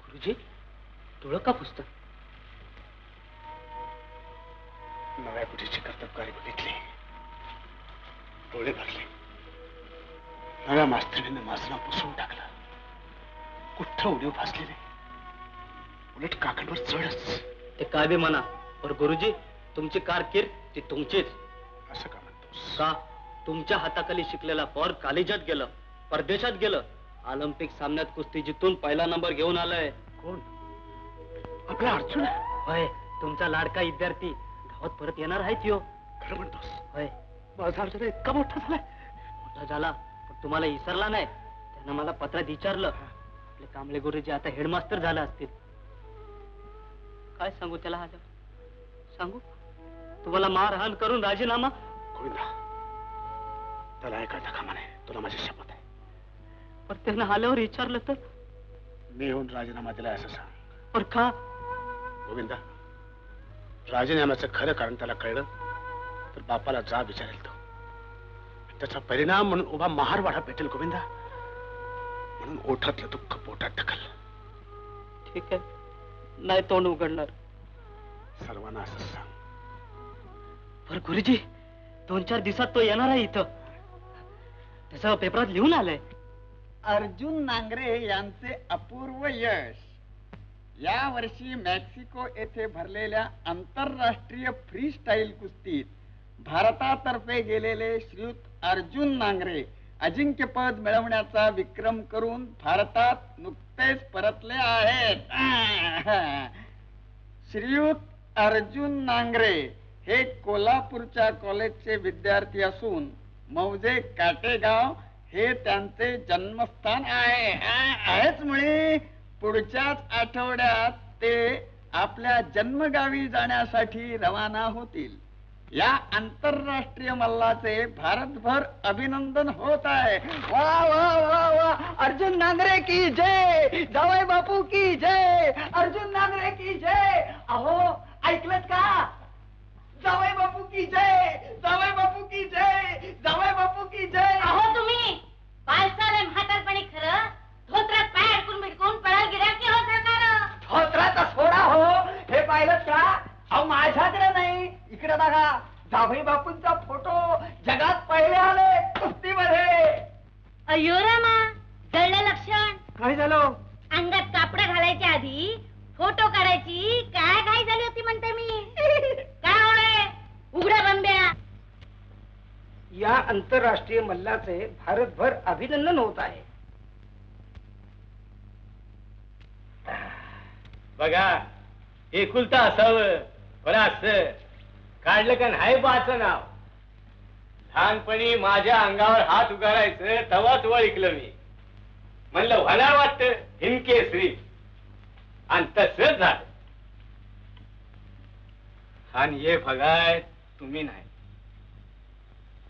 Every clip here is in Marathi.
गुरुजी डोळं का पुसतं? नव्या गुढीची कर्तबगारी बघितली, डोळे भरले. नव्या मास्तरीने माझं नाव पुसून टाकलं. कुठं उडीव फासली नाही, उलट काकणवर चढच. ते काय बी म्हणा, पण गुरुजी तुमची कारकीर्द ती तुमचीच. असं का म्हणतोस? का तुमच्या हाताखाली शिकलेला पोर कॉलेजात गेलं, परदेशात गेलं, ऑलिम्पिक सामन्यात कुस्ती जितून पहिला नंबर घेऊन आलाय. कोण? आपला अर्जुन? होय, तुमचा लाडका विद्यार्थी गावात परत येणार आहे त्यो. खरं म्हणतोस? होय. माझा अर्जुन इतका मोठा झालाय? मोठा झाला पण तुम्हाला विसरला नाही. त्यानं मला पत्रात विचारलं, आपले कांबळे गुरुजी आता हेडमास्टर झाला असतील. काय सांगू त्याला? आज सांगू तुम्हाला मारहाण करून राजीनामा? गोविंदा, त्याला ऐकायचा कामा नाही, तुला माझी शपथ आहे. पण त्यानं आल्यावर विचारलं तर? मी येऊन राजीनामा दिलाय असं सांग. पर का? गोविंदा, राजीनाम्याचं खरं कारण त्याला कळलं तर बापाला जा विचारेल तो. त्याचा परिणाम म्हणून उभा महारवाडा भेटेल. गोविंदा, म्हणून ओठातलं दुःख पोटात ढकल. ठीक आहे, नाही तोंड उघडणार. सर्वांना असं सांग. पर गुरुजी 2-4 दिवसात तो येणार आहे इथं. त्याचं पेपरात लिहून आलंय. अर्जुन नांगरे यांचे अपूर्व यश. या वर्षी मेक्सिको येथे भरलेल्या आंतरराष्ट्रीय फ्री स्टाईल कुस्तीत भारतातर्फे गेलेले श्रीयुत अर्जुन नांगरे अजिंक्यपद मिळवण्याचा विक्रम करून भारतात नुकतेच परतले आहेत. श्रीयुत अर्जुन नांगरे हे कोल्हापूरच्या कॉलेजचे विद्यार्थी असून मौजे काटेगाव हे त्यांचे जन्मस्थान आहेच. मुळे पुढच्याच आठवड्यात ते आपल्या जन्मगावी जाण्यासाठी रवाना होतील. या आंतरराष्ट्रीय मल्लाचे भारतभर अभिनंदन होत आहे. वा वा वा वा, अर्जुन नांगरे की जय, जावई बापू की जय, अर्जुन नांगरे की जय. अहो ऐकलत का? जावई बापू की जय, जावई बापू की जय, जावई बापू की जय. अहो तुम्ही पालसाले म्हातारपणी खरं धोत्रात पाय अडकून बिडकून पळा गिरा की हो सरकार? धोत्राचा सोडा हो, हे पाहिलं का? अहो माझ्याकडे नाही, इकडे बघा. जावई बापूंचा फोटो जगात पहिले आले कुस्तीमध्ये. अयो रामा, जळलं लक्षण. काय झालं? अंगात कापड घालायच्या आधी फोटो काढायची काय घाई झाली होती म्हणते मी. काय होय उघड्या बंब्या? या आंतरराष्ट्रीय मल्लाचे भारतभर अभिनंदन होत आहे. बघा, एकुलता असावं, पण असं काढलं का नाही बाचं नाव. लहानपणी माझ्या अंगावर हात उगारायचं तवाच वळिकलं मी. म्हणलं होणार वाटतं हिमकेसरी, आणि तसंच झालं. आणि ये बघाय तुम्ही नाही.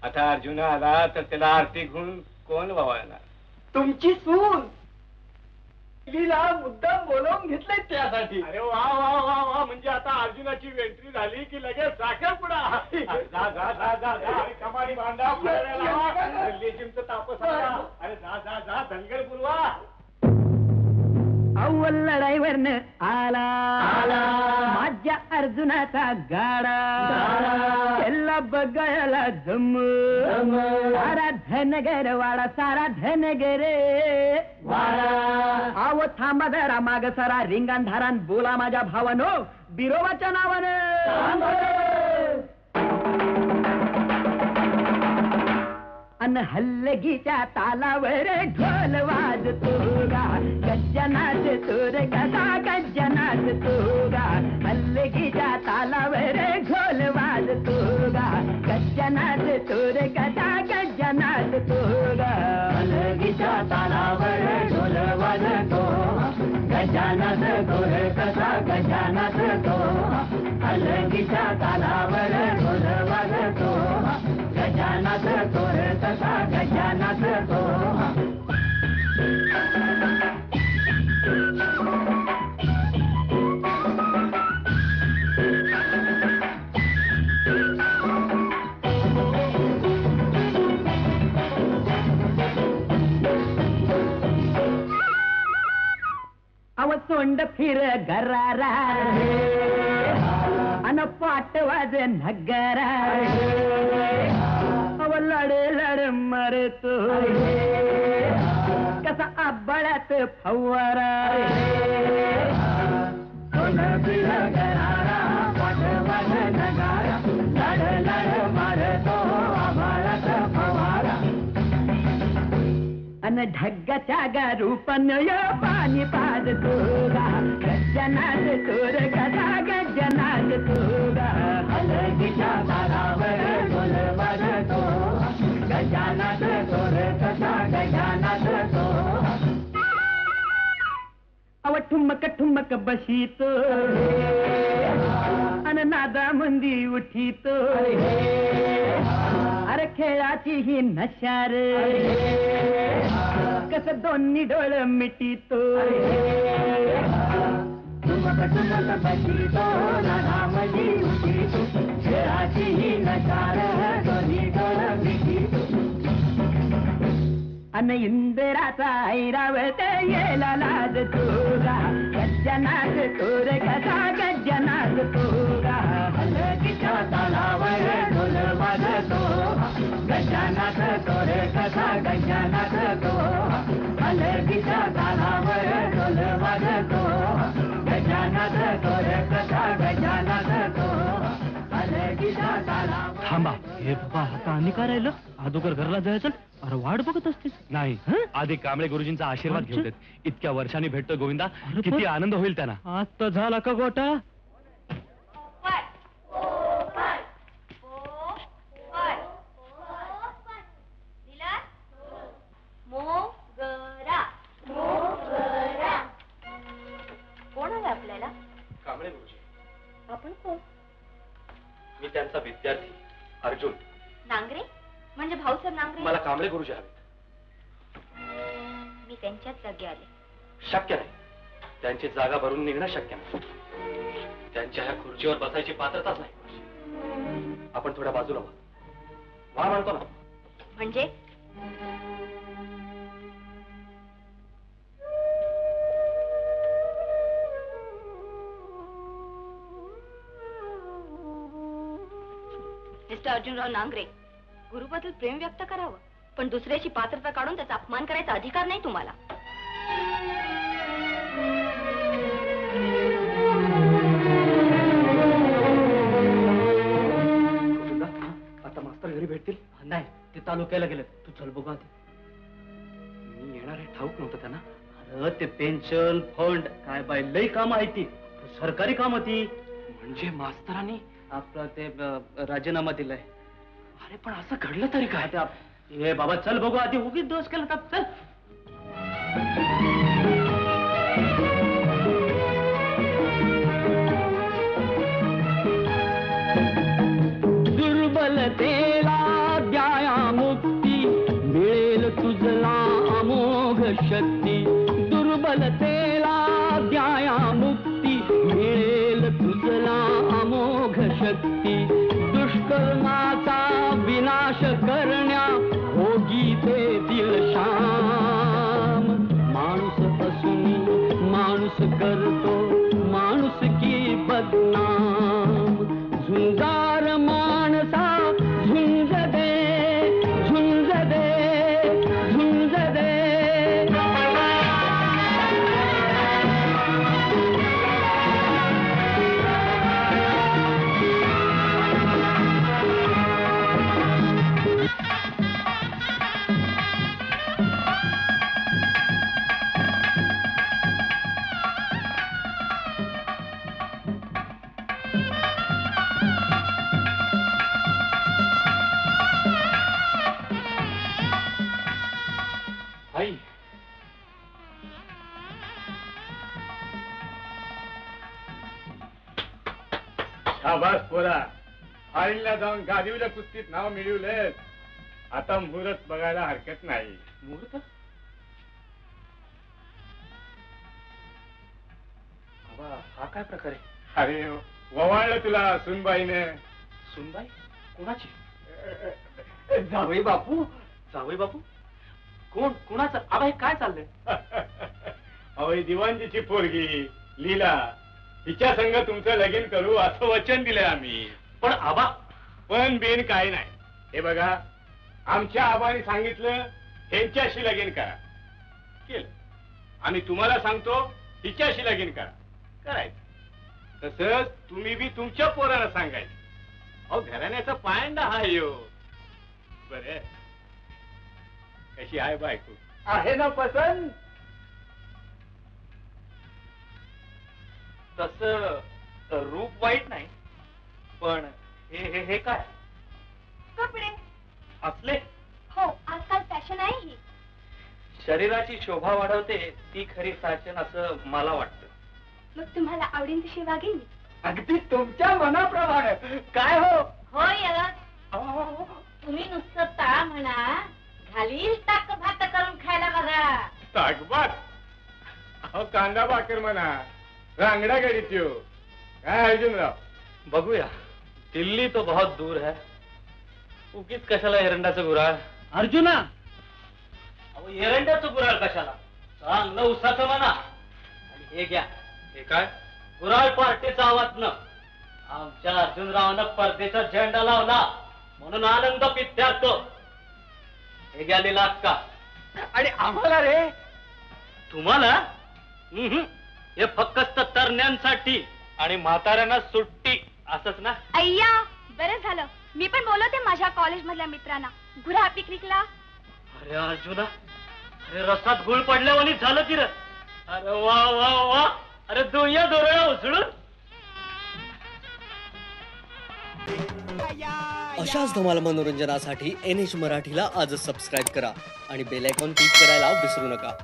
आता अर्जुन आला तर त्याला आरती घेऊन कोण वावळणार? तुमची सून मुद्दाम बोलवून घेतले त्यासाठी. अरे वा वा वा वा, म्हणजे आता अर्जुनाची एंट्री झाली की लगेच साखरपुडा. जा जा जा जा जा, कमाडी बांधा, लेजिमचं तापस. अरे जा जा जा, धनगर बोलवा. अव्वल लढाईवरन आला आला माझ्या अर्जुनाचा गाडा. त्याला बघायला जम सारा धनगर वाडा, सारा धनगर वाडा. आव थांबा जरा माग सारा रिंगांधारान बोला माझ्या भावानो बिरोबाच्या नावानं. अन हल्लगीच्या तालावर ढोल वाजतो गा, गज्जनाच तोर कसा गज्जनाच तो गा. हल्लगीच्या तालावर ढोल वाजतो गा, गज्जनाच तोर कसा गज्जनाच तो गा. हल्लगीच्या तालावर ढोल वाजतो, गजानन गोर कसा गजानन तो. हल्लगीच्या तालावर ढोल वाजतो, गजानन गोर कसा गजानन तो. अव सोंड फिर गरारा अन पाट वाज नगरा अव लड लड मरतो कसा आबळात फवारा सोंड फिर गरारा पाट वाज नगरा लड लड मरतो आबळात फवारा अन ढग्गाच्या गारूपन पाणी पाज तुगा गजनात तोर कसा गजनात तुगा हलगीच्या तालावर ढोल वाजतो गजानात तोर कसा गजानात तो अव ठुमक ठुमक बशीतो अन नादा मंदी उठीतो अरे खेळाची ही नशार कस दोन्ही डोळ मिटीतो ठुमक ठुमक बशीतो नादा मंदी उठीतो खेळाची ही नशार दोन्ही डोळ मिटीतो अन इंदिराचा ऐरावत येला लाज तुगा गजनात तोर कसा गजनात तुगा हलगीच्या तालावर ढोल वाजतो गजनात तोर कसा गजनात तो हलगीच्या तालावर ढोल वाजतो गजनात तोर कसा गजनात तो हलगीच्या तालावर. थांबा, हे बाबा आता आणि काय राहिलं? अगोदर घरला जायचं. अरे वाट बघत असतेस. नाही, आधी कांबळे गुरुजींचा आशीर्वाद घेऊ देत. इतक्या वर्षांनी भेटतो गोविंदा, किती आनंद होईल त्यांना. आता झाला का गोटा? कोण आहे आपल्याला? कांबळे गुरुजी. आपण कोण? मी त्यांचा विद्यार्थी अर्जुन नांगरे. म्हणजे भाऊसाहेब नांगरे. मला कांबळे गुरुजी हवेत. मी त्यांच्याच जागी आले. शक्य नाही, त्यांची जागा भरून निघणं शक्य नाही. त्यांच्या ह्या खुर्चीवर बसायची पात्रताच नाही. आपण थोड्या बाजूला व्हा म्हणतो ना. म्हणजे मिस्टर अर्जुनराव नांगरे, गुरुबद्दल प्रेम व्यक्त करावं, पण दुसऱ्याची पात्रता काढून त्याचा अपमान करायचा अधिकार नाही तुम्हाला. आता मास्तर घरी भेटतील? नाही, ते तालुक्याला गेले. तू चल बघा. मी येणार आहे ठाऊक नव्हतं त्यांना. अरे ते पेन्शन फंड काय बाय लई काम आहे ती, सरकारी काम ती. म्हणजे मास्तरांनी आपला ते राजीनामा दिलाय. अरे पण असं घडलं तरी काय? हे बाबा चल बघू आधी. उगीच दोष केला तर चल. दुर्बलतेला द्याया मुक्ती मिळेल तुझला अमोघ शक्ती. दुर्बलतेला द्याया मुक्ती मिळेल तुझला अमोघ शक्ती. दुष्कर्माचा विनाश करण्या होगी देतील शाम. माणूस असून माणूस करतो माणूस की बदनाम. झुंजार माणसा झुंज दे झुंज दे झुंज दे. आई, शाबास पोरा, फाईलला जाऊन गादीवल्या कुस्तीत नाव मिळवलंय. आता मुहूर्त बघायला हरकत नाही. मुहूर्त? बाबा हा काय प्रकार आहे? अरे ववाळलं तुला सुनबाईने. सुनबाई? कोणाची? जावई बापू. जावई बापू कोण? कोणाचं? आबा हे काय चाललंय? अहो ही दिवाणजीची पोरगी लीला, तिच्या संग तुमचं लगीन करू असं वचन दिलंय आम्ही. पण आबा, पण बिन काय नाही. हे बघा, आमच्या आबाने सांगितलं ह्यांच्याशी लगीन करा, केलं. आम्ही तुम्हाला सांगतो तिच्याशी लगीन करा, करायचं. तसंच तुम्ही बी तुमच्या पोराला सांगायचं. अहो घराण्याचा पायंडा हा यो. बरे, कशी आहे बायको? आहे ना पसंत? तस रूप वाईट नाही, पण हे हे काय कपडे? असले? हो, आजकाल फॅशन आहे ही. शरीराची शोभा वाढवते ती खरी फॅशन असं मला वाटतं. मग तुम्हाला आवडीन तशी वागेन मी. अगदी तुमच्या मनाप्रमाणे. काय हो? होय तुम्ही नुसतं ता म्हणा, घालील ताक भात करून खायला बघा. ताकबात? अहो कांदा भाकर म्हणा, रांगडा गडीत येऊ. काय अर्जुनराव? बघूया. दिल्ली तो बहुत दूर है. उगीच कशाला एरंडाचं गुराळ? अर्जुना, अहो एरंडाचं गुराळ कशाला? चांगलं उसाचं म्हणा. आणि हे घ्या. हे काय? गुराळ पार्टीचा आवाज न. आमच्या अर्जुनरावानं परदेचा झेंडा लावला म्हणून आनंद पित्यार्थ. हे घ्या लिहिलात का? आणि आम्हाला रे? तुम्हाला? हे फक्त तरण्यांसाठी आणि म्हाताऱ्यांना सुट्टी, असंच ना? अय्या, बरं झालं. मी पण बोलवते माझ्या कॉलेज मधल्या मित्रांना गुरा पिकनिकला. अरे अर्जुना, अरे रसात गुळ पडल्यावानी झालं की रे. अरे वा वा वा. अरे दुनिया दोरळा उचलून. अशाच धमाल मनोरंजनासाठी NH मराठीला आजच सबस्क्राईब करा आणि बेल आयकॉन क्लिक करायला विसरू नका.